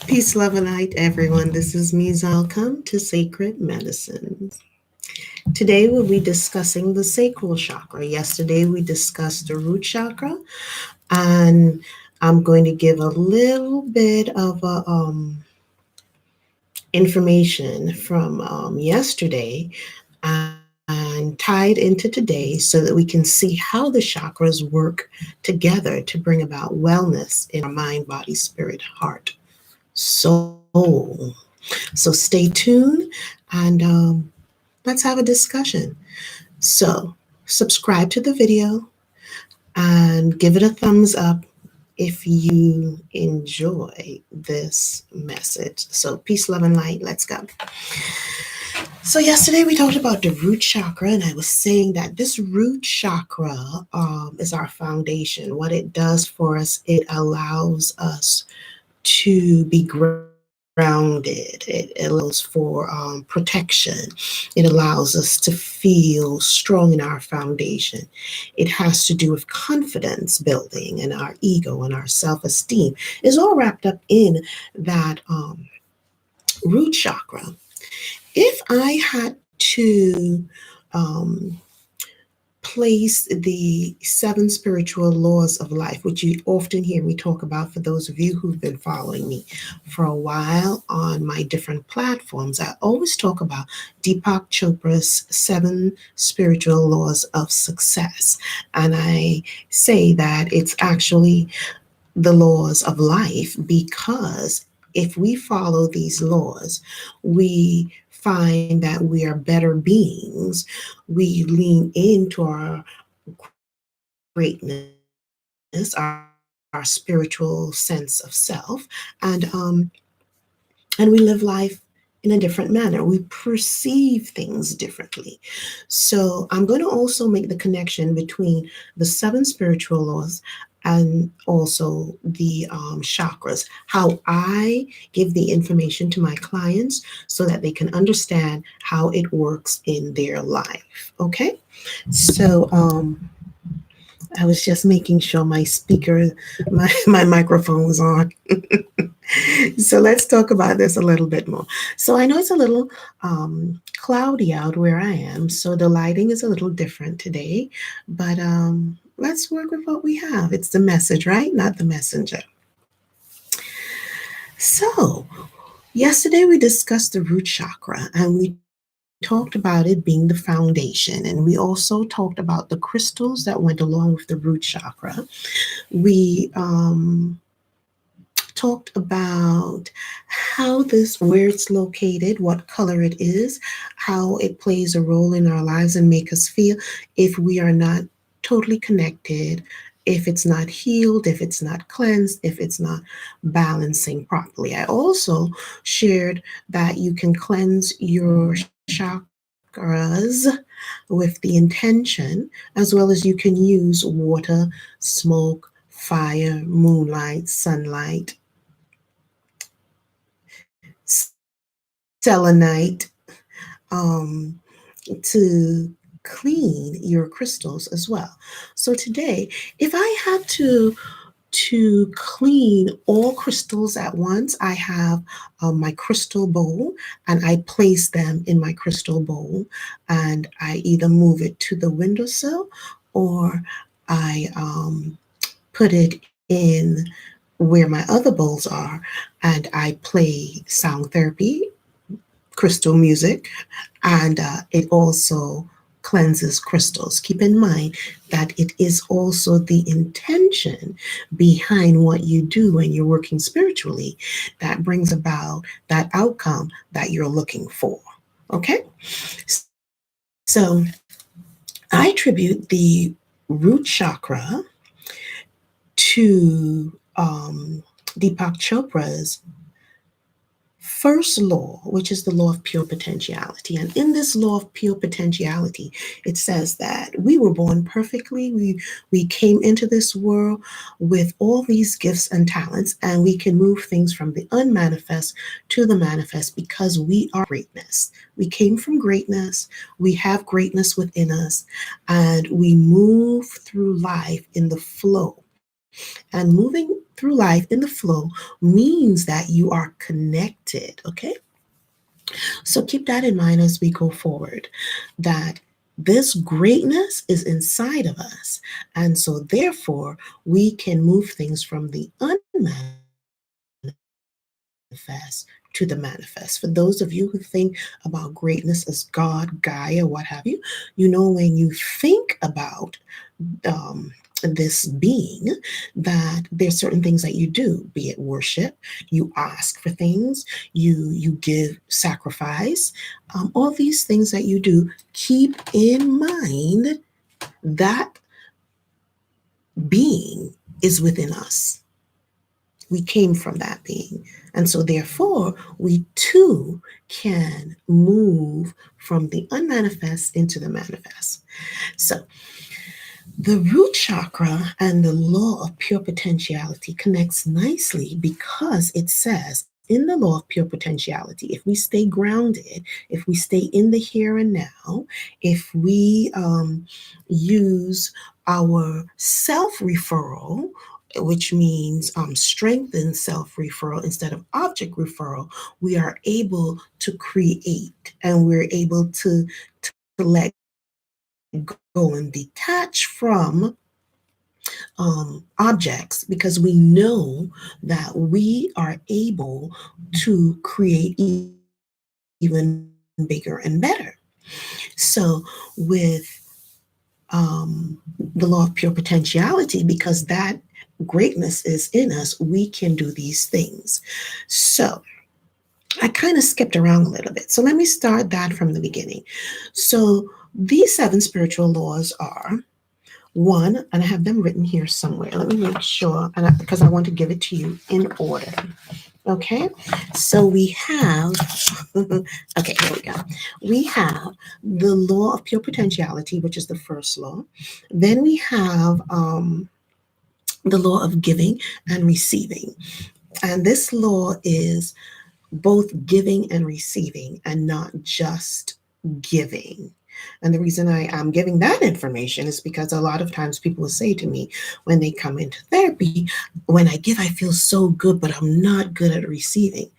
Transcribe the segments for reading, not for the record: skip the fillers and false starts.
Peace, love, and light, everyone. This is me, Welcome to Sacred Medicines. Today we'll be discussing the sacral chakra. Yesterday we discussed the root chakra, and I'm going to give a little bit of information from yesterday and tied into today so that we can see how the chakras work together to bring about wellness in our mind, body, spirit, heart, soul. So stay tuned and let's have a discussion. So, subscribe to the video and give it a thumbs up if you enjoy this message. So, peace, love, and light. Let's go. So, yesterday we talked about the root chakra, and I was saying that this root chakra is our foundation. What it does for us, it allows us to be grounded. It allows for protection. It allows us to feel strong in our foundation. It has to do with confidence building and our ego and our self-esteem is all wrapped up in that root chakra. If I had to um, place the seven spiritual laws of life, which you often hear me talk about for those of you who've been following me for a while on my different platforms. I always talk about Deepak Chopra's seven spiritual laws of success. And I say that it's actually the laws of life because if we follow these laws, we find that we are better beings. We lean into our greatness, our spiritual sense of self, and we live life in a different manner. We perceive things differently. So I'm going to also make the connection between the seven spiritual laws and also the chakras, how I give the information to my clients so that they can understand how it works in their life. Okay, so I was just making sure my speaker, my microphone was on. So let's talk about this a little bit more. So I know it's a little cloudy out where I am, so the lighting is a little different today, but let's work with what we have. It's the message, right? Not the messenger. So yesterday we discussed the root chakra and we talked about it being the foundation, and we also talked about the crystals that went along with the root chakra. We talked about how this, where it's located, what color it is, how it plays a role in our lives and make us feel if we are not totally connected, if it's not healed, if it's not cleansed, if it's not balancing properly. I also shared that you can cleanse your chakras with the intention, as well as you can use water, smoke, fire, moonlight, sunlight, selenite, to clean your crystals as well. So today, if I had to clean all crystals at once, I have my crystal bowl and I place them in my crystal bowl and I either move it to the windowsill or I put it in where my other bowls are and I play sound therapy, crystal music, and it also cleanses crystals. Keep in mind that it is also the intention behind what you do when you're working spiritually that brings about that outcome that you're looking for. Okay? So I attribute the root chakra to Deepak Chopra's first law, which is the law of pure potentiality. And in this law of pure potentiality, it says that we were born perfectly. We came into this world with all these gifts and talents, and we can move things from the unmanifest to the manifest because we are greatness. We came from greatness. We have greatness within us, and we move through life in the flow. And moving through life in the flow means that you are connected. Okay. So keep that in mind as we go forward, that this greatness is inside of us. And so, therefore, we can move things from the unmanifest to the manifest. For those of you who think about greatness as God, Gaia, what have you know, when you think about um, this being, that there's certain things that you do, be it worship, you ask for things, you give sacrifice, all these things that you do. Keep in mind that being is within us. We came from that being. And so, therefore, we too can move from the unmanifest into the manifest. So, the root chakra and the law of pure potentiality connects nicely because it says in the law of pure potentiality, if we stay grounded, if we stay in the here and now, if we use our self referral, which means strengthen self referral instead of object referral, we are able to create, and we're able to let go and detach from objects, because we know that we are able to create even bigger and better. So, with the law of pure potentiality, because that greatness is in us, we can do these things. So, I kind of skipped around a little bit. So, let me start that from the beginning. So, these seven spiritual laws are one, and I have them written here somewhere. Let me make sure, because I want to give it to you in order. Okay, so we have, okay, here we go. We have the law of pure potentiality, which is the first law. Then we have the law of giving and receiving. And this law is both giving and receiving, and not just giving. And the reason I am giving that information is because a lot of times people will say to me when they come into therapy, when I give, I feel so good, but I'm not good at receiving.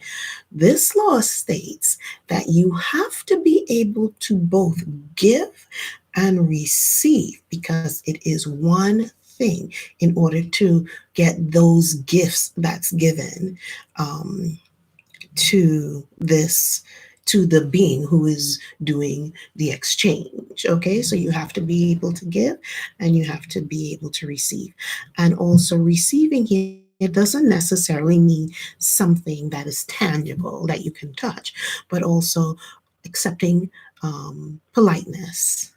This law states that you have to be able to both give and receive, because it is one thing, in order to get those gifts that's given um, to this, to the being who is doing the exchange. Okay, so you have to be able to give and you have to be able to receive. And also, receiving here doesn't necessarily mean something that is tangible that you can touch, but also accepting politeness.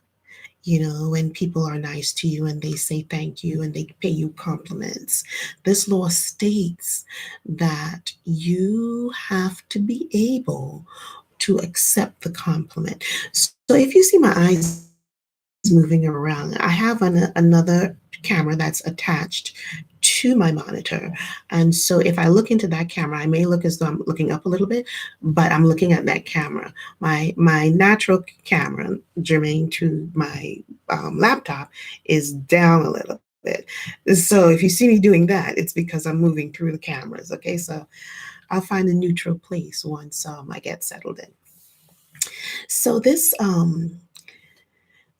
You know, when people are nice to you and they say thank you and they pay you compliments. This law states that you have to be able to accept the compliment. So if you see my eyes moving around, I have another camera that's attached to my monitor. And so if I look into that camera, I may look as though I'm looking up a little bit, but I'm looking at that camera. My natural camera, germane to my laptop, is down a little bit. So if you see me doing that, it's because I'm moving through the cameras. Okay, so I'll find a neutral place once I get settled in. So this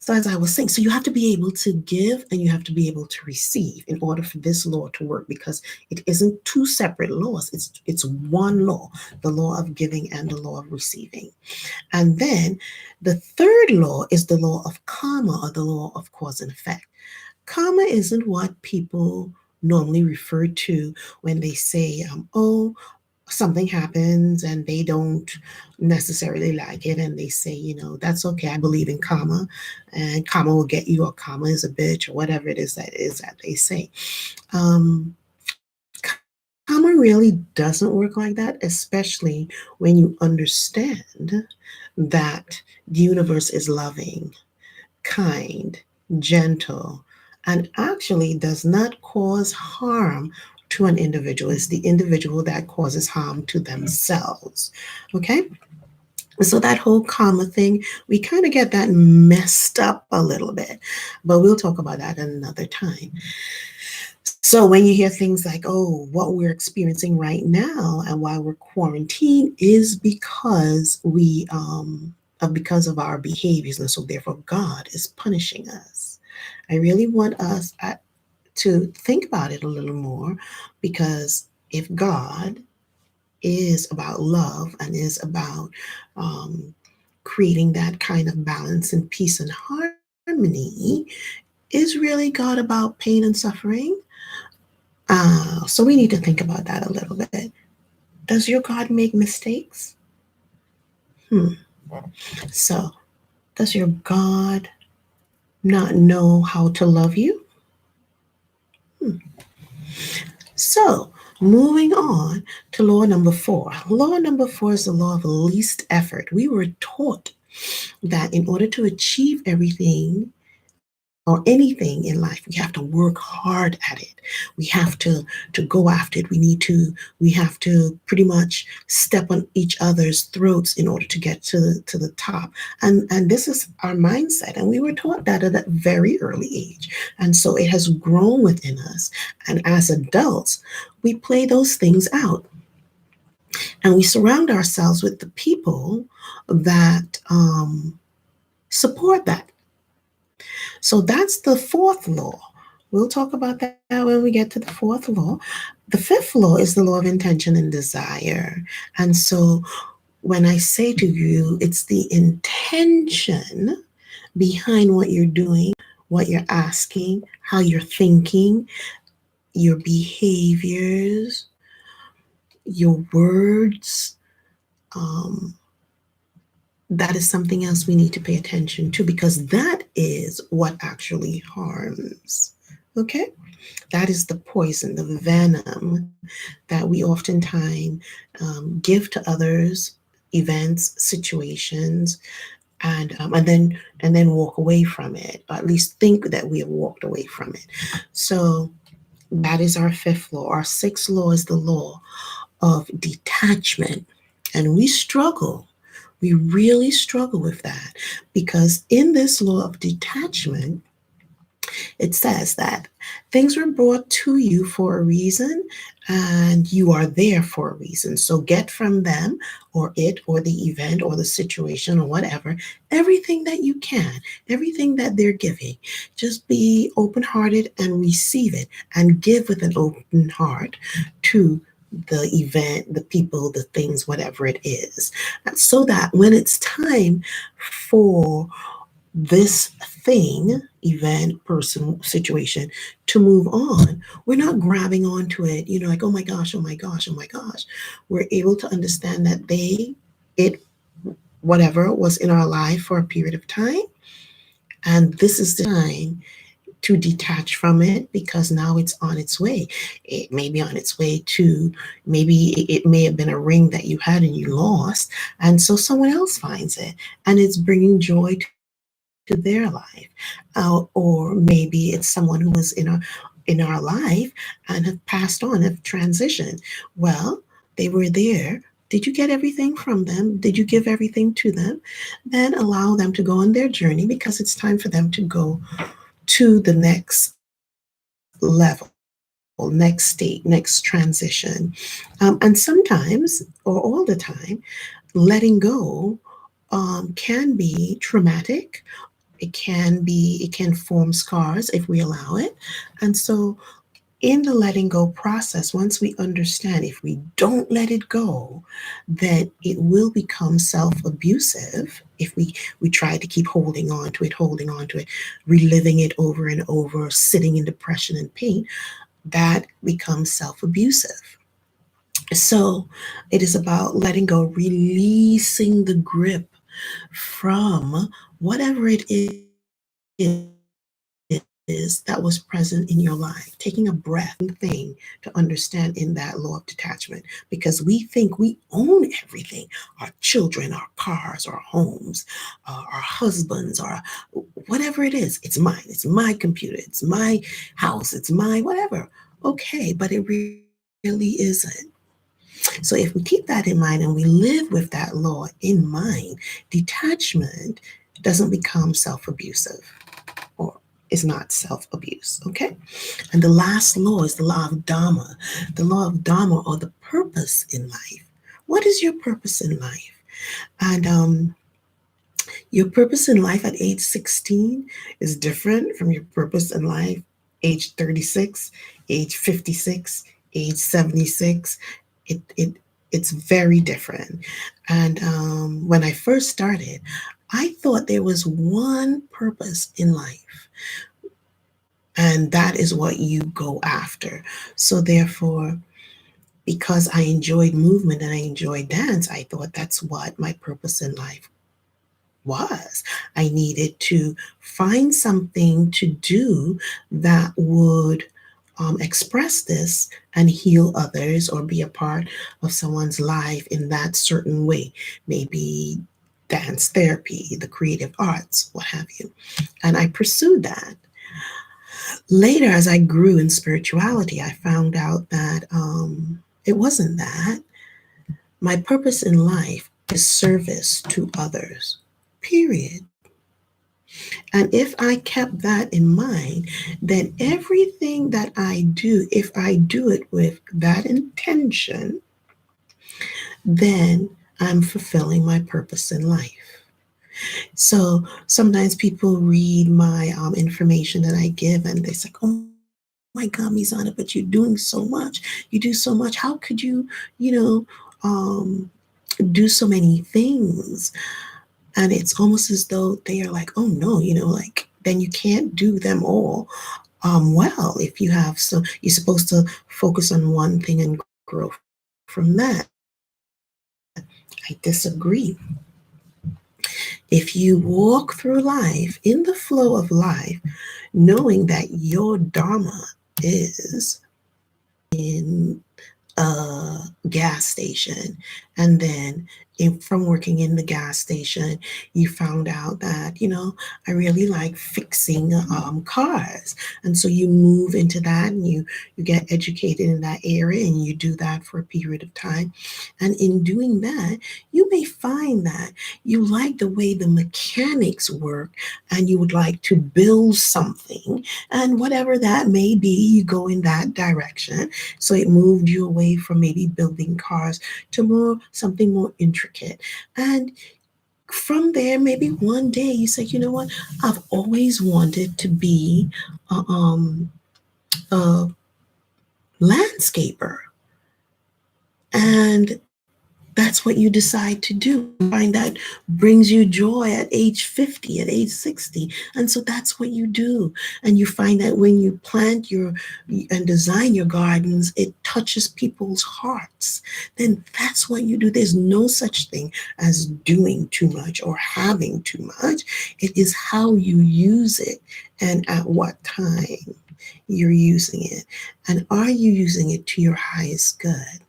so as I was saying, so you have to be able to give and you have to be able to receive in order for this law to work, because it isn't two separate laws. It's one law, the law of giving and the law of receiving. And then the third law is the law of karma, or the law of cause and effect. Karma isn't what people normally refer to when they say, oh, something happens and they don't necessarily like it, and they say, you know, that's okay, I believe in karma, and karma will get you, or karma is a bitch, or whatever it is that they say. Karma really doesn't work like that, especially when you understand that the universe is loving, kind, gentle, and actually does not cause harm to an individual. It's the individual that causes harm to themselves. Okay? So that whole karma thing, we kind of get that messed up a little bit, but we'll talk about that another time. So when you hear things like, oh, what we're experiencing right now and why we're quarantined is because of our behaviors, and so therefore God is punishing us. I really want us to think about it a little more, because if God is about love and is about um, creating that kind of balance and peace and harmony, is really God about pain and suffering? So we need to think about that a little bit. Does your God make mistakes? Hmm. So, does your God not know how to love you? Hmm. So, moving on to law number 4. Law number 4 is the law of least effort. We were taught that in order to achieve everything or anything in life, we have to work hard at it. We have to go after it. We have to pretty much step on each other's throats in order to get to the top. And this is our mindset. And we were taught that at a very early age. And so it has grown within us. And as adults, we play those things out. And we surround ourselves with the people that support that. So that's the fourth law. We'll talk about that when we get to the fourth law. The fifth law is the law of intention and desire. And so when I say to you, it's the intention behind what you're doing, what you're asking, how you're thinking, your behaviors, your words. Um, that is something else we need to pay attention to, because that is what actually harms. Okay? That is the poison, the venom that we oftentimes give to others, events, situations, and then walk away from it, or at least think that we have walked away from it. So that is our fifth law. Our sixth law is the law of detachment, and we struggle. We really struggle with that, because in this law of detachment, it says that things were brought to you for a reason, and you are there for a reason. So get from them, or it, or the event, or the situation, or whatever, everything that you can, everything that they're giving. Just be open hearted and receive it, and give with an open heart to the event, the people, the things, whatever it is. And so that when it's time for this thing, event, person, situation to move on, we're not grabbing onto it, like, oh my gosh, oh my gosh, oh my gosh. We're able to understand that it, whatever was in our life for a period of time, and this is the time to detach from it, because now it's on its way. It may be on its way to, maybe it may have been a ring that you had and you lost, and so someone else finds it, and it's bringing joy to their life. Or maybe it's someone who was in our life and have passed on, have transitioned. Well, they were there. Did you get everything from them? Did you give everything to them? Then allow them to go on their journey, because it's time for them to go to the next level, next state, next transition. And sometimes, or all the time, letting go can be traumatic. It can form scars if we allow it. And so in the letting go process, once we understand, if we don't let it go, then it will become self-abusive if we try to keep holding on to it, reliving it over and over, sitting in depression and pain. That becomes self-abusive. So it is about letting go, releasing the grip from whatever it is that was present in your life, taking a breath, thing to understand in that law of detachment, because we think we own everything: our children, our cars, our homes, our husbands, our whatever it is. It's mine, it's my computer, it's my house, it's my whatever. Okay, but it really isn't. So if we keep that in mind and we live with that law in mind, detachment doesn't become self-abusive, or is not self abuse. Okay. And the last law is the law of Dharma. The law of Dharma, or the purpose in life. What is your purpose in life? And your purpose in life at age 16 is different from your purpose in life age 36, age 56, age 76. It, it, it's very different. And when I first started, I thought there was one purpose in life, and that is what you go after. So, therefore, because I enjoyed movement and I enjoyed dance, I thought that's what my purpose in life was. I needed to find something to do that would express this and heal others, or be a part of someone's life in that certain way. Maybe dance therapy, the creative arts, what have you. And I pursued that. Later, as I grew in spirituality, I found out that it wasn't that. My purpose in life is service to others, period. And if I kept that in mind, then everything that I do, if I do it with that intention, then I'm fulfilling my purpose in life. So sometimes people read my information that I give, and they say, "Oh my God, Mizana, but you're doing so much. You do so much. How could um, do so many things?" And it's almost as though they are like, "Oh no, like then you can't do them all." Well, if you have, so you're supposed to focus on one thing and grow from that. I disagree. If you walk through life in the flow of life, knowing that your dharma is in a gas station, and then from working in the gas station, you found out that I really like fixing cars, and so you move into that, and you get educated in that area, and you do that for a period of time. And in doing that, you may find that you like the way the mechanics work, and you would like to build something, and whatever that may be, you go in that direction. So it moved you away from maybe building cars to something more intricate. And from there, maybe one day you say, you know what, I've always wanted to be a, a landscaper. And that's what you decide to do, and you find that brings you joy at age 50, at age 60. And so that's what you do. And you find that when you plant your and design your gardens, it touches people's hearts. Then that's what you do. There's no such thing as doing too much or having too much. It is how you use it and at what time you're using it. And are you using it to your highest good?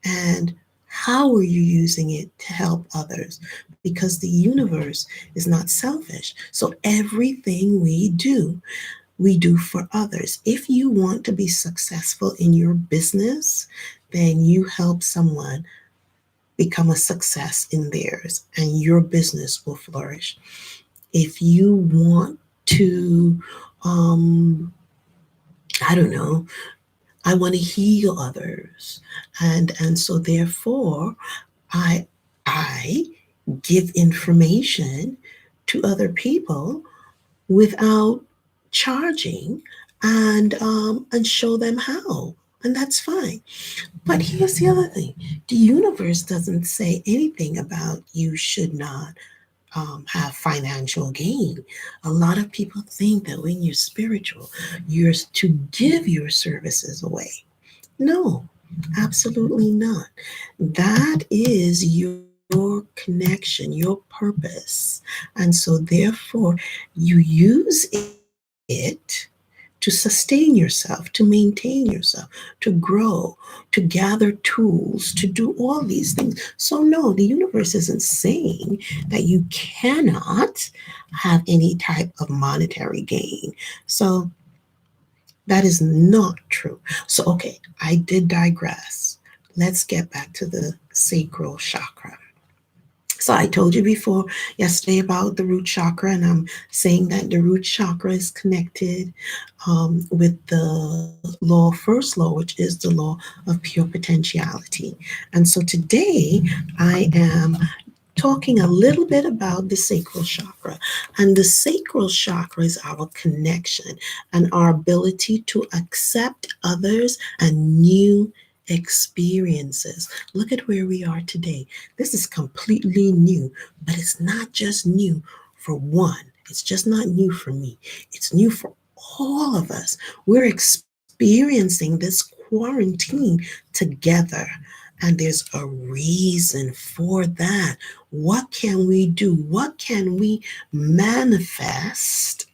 And how are you using it to help others? Because the universe is not selfish. So everything we do for others. If you want to be successful in your business, then you help someone become a success in theirs, and your business will flourish. If you want to, um, I don't know, I want to heal others, and so therefore I I give information to other people without charging, and show them how, and that's fine. But here's the other thing: the universe doesn't say anything about you should not have financial gain. A lot of people think that when you're spiritual, you're to give your services away. No, absolutely not. That is your connection, your purpose. And so, therefore, you use it to sustain yourself, to maintain yourself, to grow, to gather tools, to do all these things. So, no, the universe isn't saying that you cannot have any type of monetary gain. So, that is not true. So, okay, I did digress. Let's get back to the sacral chakra. So I told you before yesterday about the root chakra, and I'm saying that the root chakra is connected with the first law, which is the law of pure potentiality. And so today I am talking a little bit about the sacral chakra. And the sacral chakra is our connection and our ability to accept others and new experiences. Look at where we are today. This is completely new, but it's not just new for one. It's just not new for me. It's new for all of us. We're experiencing this quarantine together. And there's a reason for that. What can we do? What can we manifest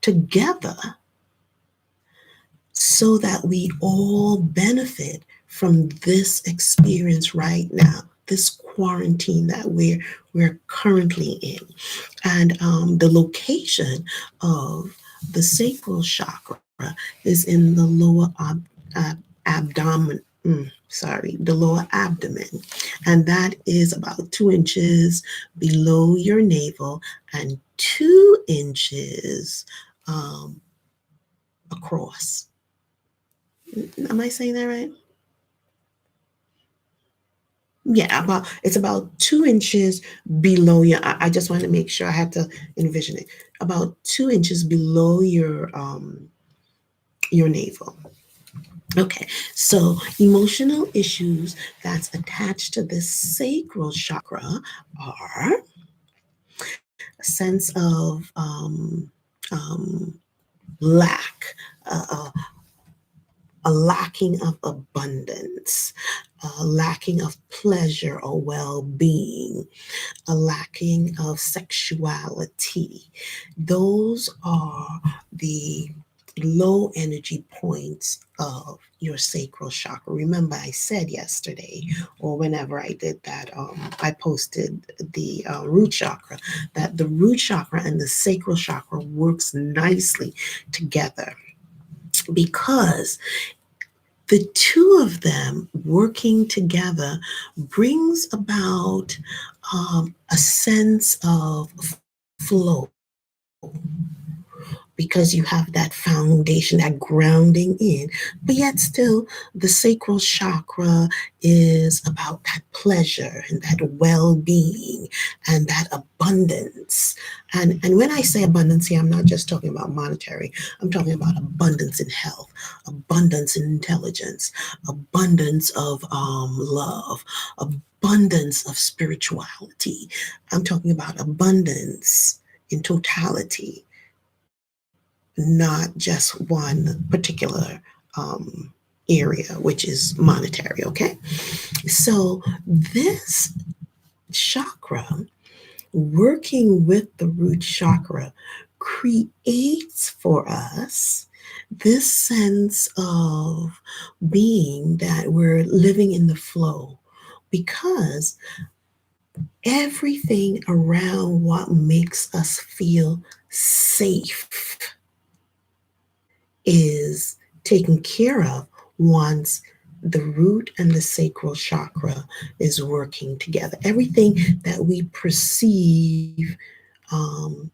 together so that we all benefit from this experience right now, this quarantine that we're currently in? And the location of the sacral chakra is in the lower abdomen. The lower abdomen, and that is about 2 inches below your navel and 2 inches um, across. Am I saying that right? Yeah, it's about 2 inches below your. I just wanted to make sure I had to envision it. About 2 inches below your navel. Okay, so emotional issues that's attached to this sacral chakra are a sense of lack, uh, uh, a lacking of abundance, a lacking of pleasure or well being, a lacking of sexuality. Those are the low energy points of your sacral chakra. Remember, I said yesterday, or whenever I did that, I posted the root chakra, that the root chakra and the sacral chakra works nicely together because the two of them working together brings about a sense of flow because you have that foundation, that grounding in. But yet, still, the sacral chakra is about that pleasure and that well being and that abundance. And when I say abundance here, I'm not just talking about monetary, I'm talking about abundance in health, abundance in intelligence, abundance of love, abundance of spirituality. I'm talking about abundance in totality, not just one particular area, which is monetary, okay? So, this chakra, working with the root chakra, creates for us this sense of being that we're living in the flow because everything around what makes us feel safe is taken care of once the root and the sacral chakra is working together. Everything that we perceive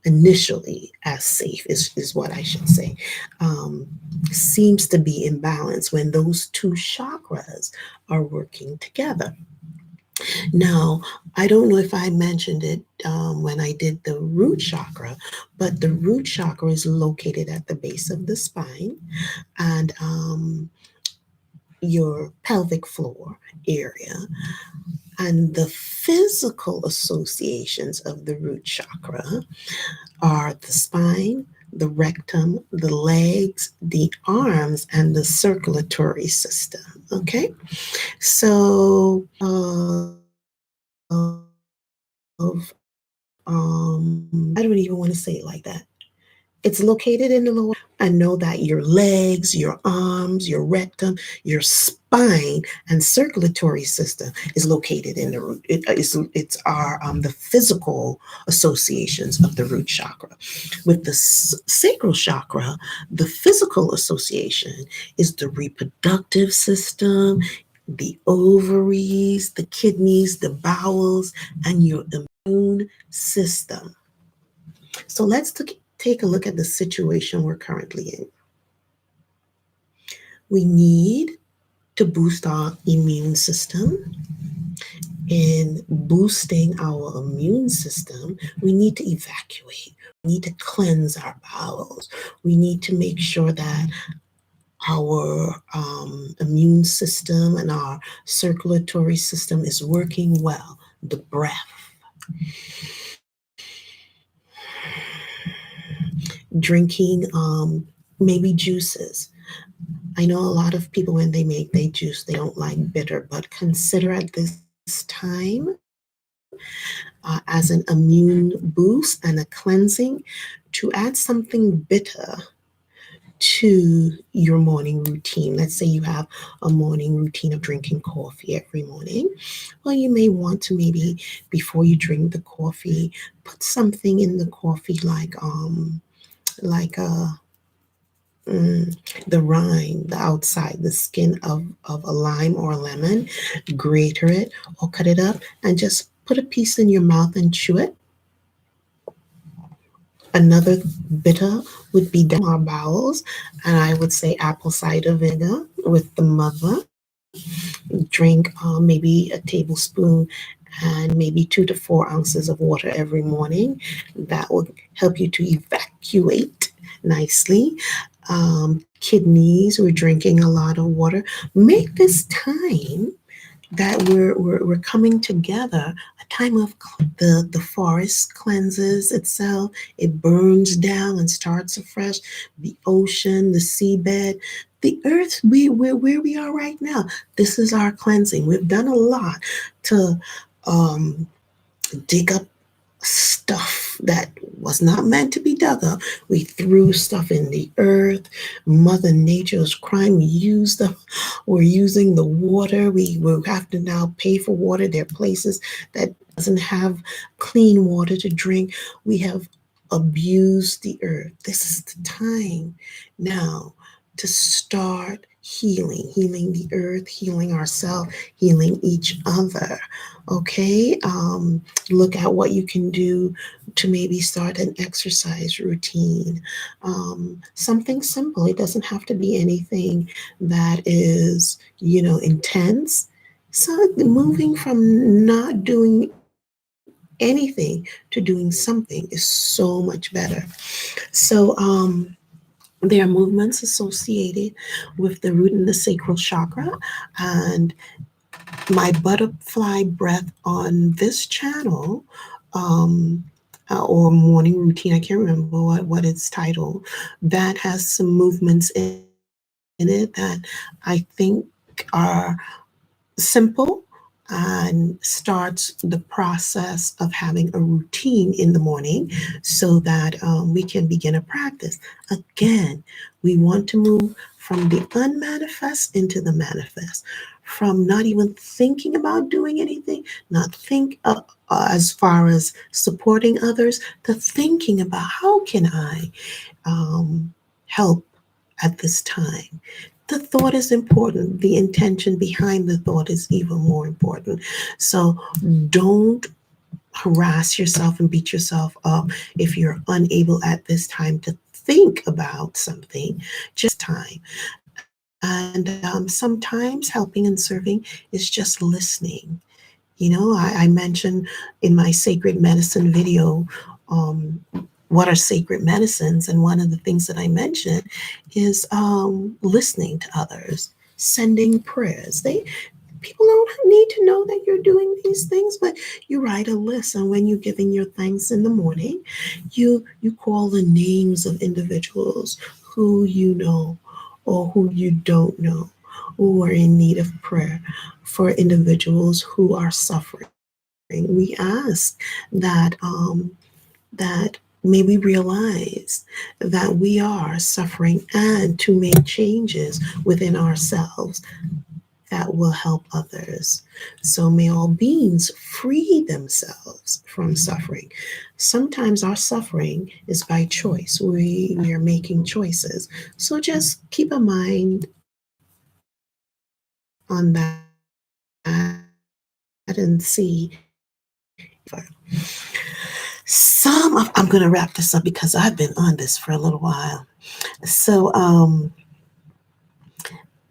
initially as safe is what I should say, um, seems to be in balance when those two chakras are working together. Now, I don't know if I mentioned it when I did the root chakra, but the root chakra is located at the base of the spine and your pelvic floor area. And the physical associations of the root chakra are the spine, the rectum, the legs, the arms, and the circulatory system. Okay, so I don't even want to say it like that. It's located in the lower. I know that your legs, your arms, your rectum, your spine, and circulatory system is located in the root. It's our the physical associations of the root chakra. With the sacral chakra, the physical association is the reproductive system, the ovaries, the kidneys, the bowels, and your immune system. So take a look at the situation we're currently in. We need to boost our immune system. In boosting our immune system, we need to evacuate. We need to cleanse our bowels. We need to make sure that our immune system and our circulatory system is working well. The breath, drinking maybe juices. I know a lot of people when they make their juice, they don't like bitter, but consider at this time as an immune boost and a cleansing to add something bitter to your morning routine. Let's say you have a morning routine of drinking coffee every morning. Well, you may want to maybe before you drink the coffee, put something in the coffee like the rind, the outside, the skin of a lime or a lemon, grate it or cut it up and just put a piece in your mouth and chew it. Another bitter would be down our bowels, and I would say apple cider vinegar with the mother. Drink maybe a tablespoon and maybe 2 to 4 ounces of water every morning. That will help you to evacuate nicely. Kidneys, we're drinking a lot of water. Make this time that we're coming together, a time of the forest cleanses itself, it burns down and starts afresh. The ocean, the seabed, the earth, we're where we are right now. This is our cleansing. We've done a lot to um, dig up stuff that was not meant to be dug up. We threw stuff in the earth. Mother Nature was crying. We're using the water. We will have to now pay for water. There are places that doesn't have clean water to drink. We have abused the earth. This is the time now to start healing the earth, healing ourselves, healing each other. Okay, look at what you can do to maybe start an exercise routine. Something simple. It doesn't have to be anything that is, intense. So moving from not doing anything to doing something is so much better. So there are movements associated with the root and the sacral chakra, and my butterfly breath on this channel, um, or morning routine, I can't remember what it's titled, that has some movements in it that I think are simple and starts the process of having a routine in the morning so that we can begin a practice. Again, we want to move from the unmanifest into the manifest, from not even thinking about doing anything, not think as far as supporting others, to thinking about how can I help at this time. The thought is important. The intention behind the thought is even more important. So don't harass yourself and beat yourself up if you're unable at this time to think about something. Just time. And sometimes helping and serving is just listening. I mentioned in my sacred medicine video, um, what are sacred medicines? And one of the things that I mentioned is listening to others, sending prayers. People don't need to know that you're doing these things, but you write a list, and when you're giving your thanks in the morning, you call the names of individuals who you know or who you don't know who are in need of prayer, for individuals who are suffering. We ask that may we realize that we are suffering and to make changes within ourselves that will help others. So may all beings free themselves from suffering. Sometimes our suffering is by choice. We are making choices. So just keep a mind on that and see if I'm going to wrap this up because I've been on this for a little while. So,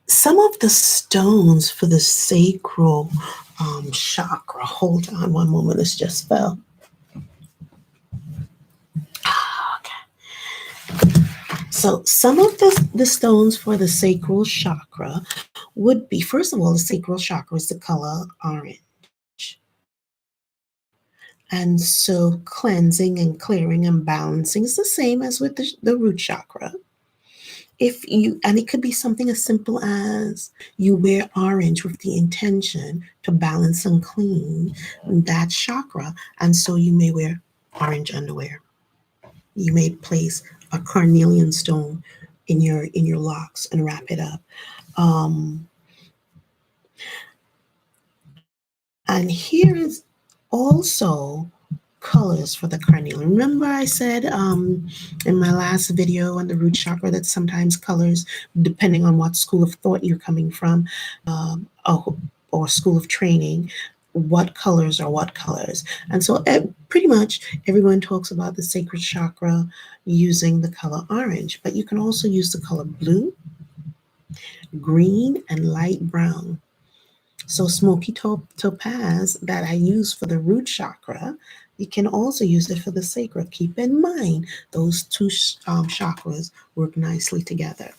some of the stones for the sacral chakra, hold on one moment, this just fell. So, some of the stones for the sacral chakra would be, first of all, the sacral chakra is the color orange. And so, cleansing and clearing and balancing is the same as with the root chakra. And it could be something as simple as you wear orange with the intention to balance and clean that chakra, and so you may wear orange underwear. You may place a carnelian stone in your locks and wrap it up. um, and here is also colors for the carnelian. Remember, I said in my last video on the root chakra that sometimes colors, depending on what school of thought you're coming from, or, or school of training, what colors are what colors. And so, pretty much everyone talks about the sacred chakra using the color orange, but you can also use the color blue, green, and light brown. So smoky topaz that I use for the root chakra, you can also use it for the sacral. Keep in mind those two chakras work nicely together.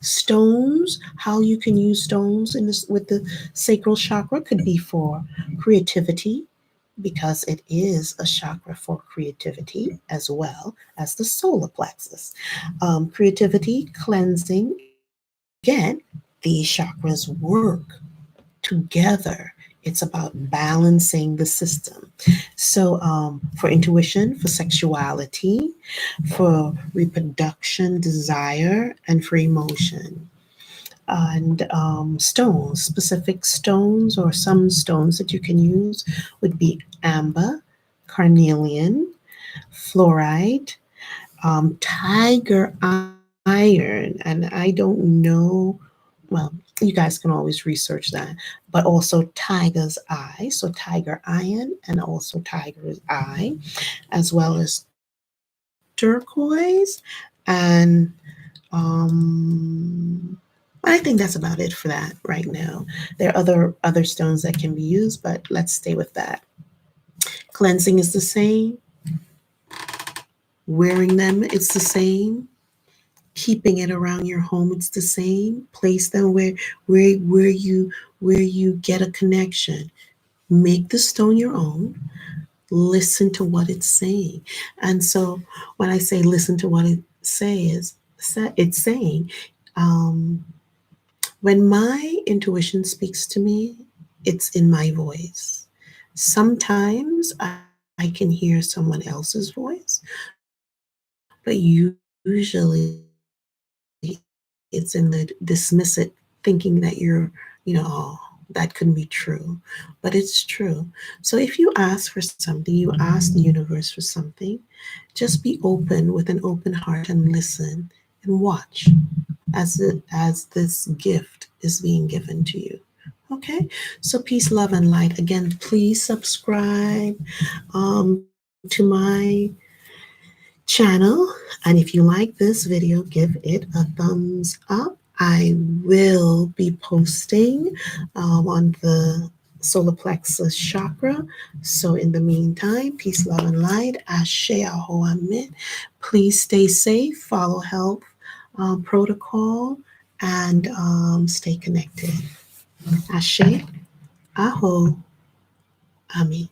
Stones, how you can use stones in this with the sacral chakra could be for creativity, because it is a chakra for creativity as well as the solar plexus. Creativity, cleansing. Again, these chakras work together. It's about balancing the system. So, for intuition, for sexuality, for reproduction, desire, and for emotion. And stones, specific stones, or some stones that you can use would be amber, carnelian, fluorite, tiger iron, and I don't know. Well, you guys can always research that, but also tiger's eye, so tiger iron, and also tiger's eye, as well as turquoise, and I think that's about it for that right now. There are other stones that can be used, but let's stay with that. Cleansing is the same. Wearing them, it's the same. Keeping it around your home, it's the same. Place them where you get a connection. Make the stone your own. Listen to what it's saying. And so when I say listen to what it's saying, um, when my intuition speaks to me, it's in my voice. Sometimes I can hear someone else's voice, but usually it's in the dismiss it, thinking that you're, oh, that couldn't be true. But it's true. So if you ask for something, you ask the universe for something, just be open with an open heart and listen and watch as this gift is being given to you. Okay, so peace, love, and light. Again, please subscribe to my channel. And if you like this video, give it a thumbs up. I will be posting on the solar plexus chakra. So in the meantime, peace, love, and light. Ashe, aho, amen. Please stay safe, follow health protocol, and stay connected. Ashe, aho, amen.